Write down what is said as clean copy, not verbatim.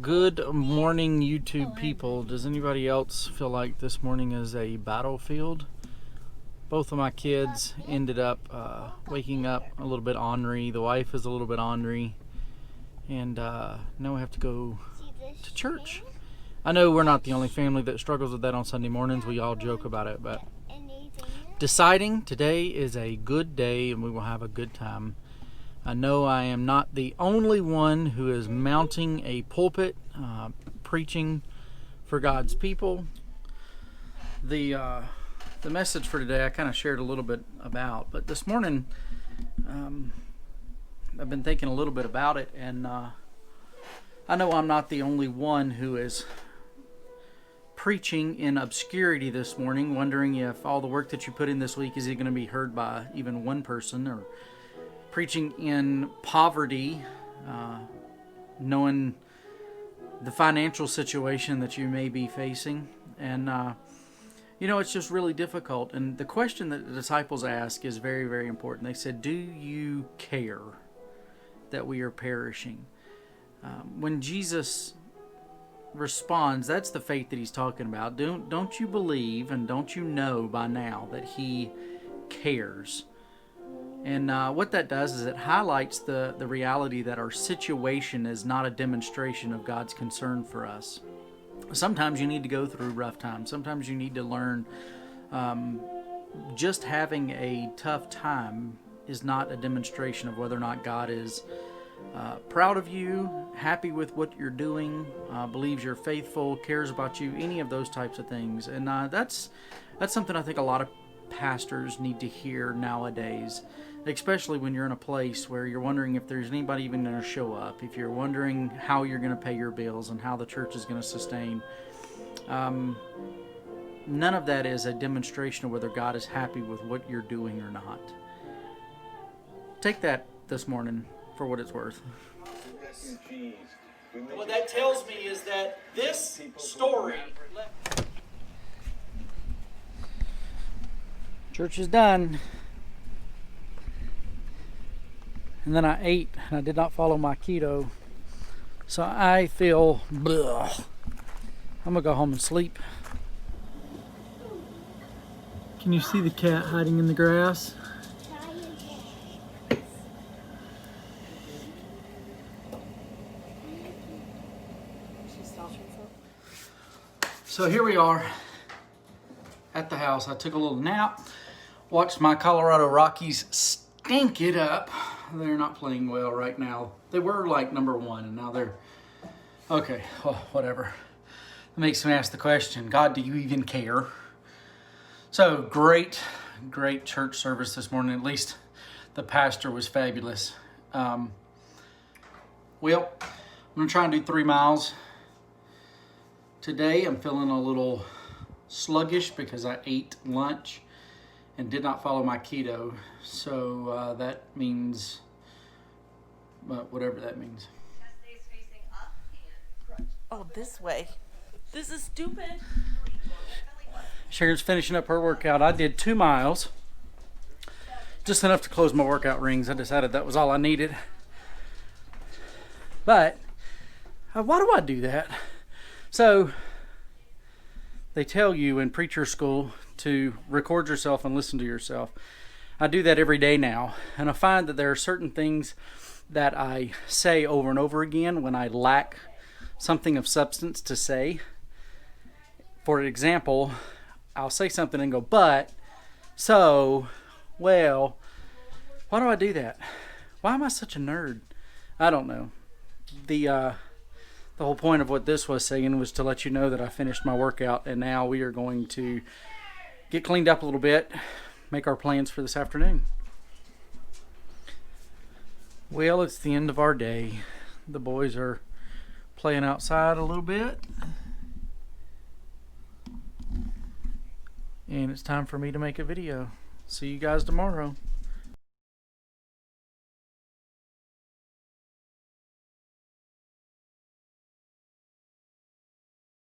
Good morning, YouTube people. Does anybody else feel like this morning is a battlefield? Both of my kids ended up waking up a little bit ornery. The wife is a little bit ornery. And now we have to go to church. I know we're not the only family that struggles with that on Sunday mornings. We all joke about it, but deciding today is a good day and we will have a good time. I know I am not the only one who is mounting a pulpit, preaching for God's people. The message for today I kind of shared a little bit about, but this morning I've been thinking a little bit about it, and I know I'm not the only one who is preaching in obscurity this morning, wondering if all the work that you put in this week is it going to be heard by even one person, or preaching in poverty, knowing the financial situation that you may be facing. And, it's just really difficult. And the question that the disciples ask is very, very important. They said, do you care that we are perishing? When Jesus responds, that's the faith that he's talking about. Don't you believe and don't you know by now that he cares? And what that does is it highlights the reality that our situation is not a demonstration of God's concern for us. Sometimes you need to go through rough times. Sometimes you need to learn just having a tough time is not a demonstration of whether or not God is proud of you, happy with what you're doing, believes you're faithful, cares about you, any of those types of things. And that's something I think a lot of pastors need to hear nowadays, especially when you're in a place where you're wondering if there's anybody even going to show up, if you're wondering how you're going to pay your bills and how the church is going to sustain. None of that is a demonstration of whether God is happy with what you're doing or not. Take that this morning for what it's worth. What that tells me is that this story... Church is done. And then I ate and I did not follow my keto. So I feel bleh. I'm gonna go home and sleep. Can you see the cat hiding in the grass? So here we are at the house. I took a little nap, watched my Colorado Rockies stink it up. They're not playing well right now. They were like number one, and now they're okay. Well, whatever. That makes me ask the question, God, do you even care? So great church service this morning. At least the pastor was fabulous. Well, I'm gonna try and do 3 miles today. I'm feeling a little sluggish because I ate lunch and did not follow my keto, so that means whatever that means. Oh, this way. This is stupid. Sharon's finishing up her workout. I did 2 miles, just enough to close my workout rings. I decided that was all I needed. But why do I do that? So they tell you in preacher school to record yourself and listen to yourself. I do that every day now, and I find that there are certain things that I say over and over again when I lack something of substance to say. For example, I'll say something and go, but, so, well. Why do I do that? Why am I such a nerd? I don't know. The whole point of what this was saying was to let you know that I finished my workout, and now we are going to get cleaned up a little bit, make our plans for this afternoon. Well, it's the end of our day. The boys are playing outside a little bit, and it's time for me to make a video. See you guys tomorrow.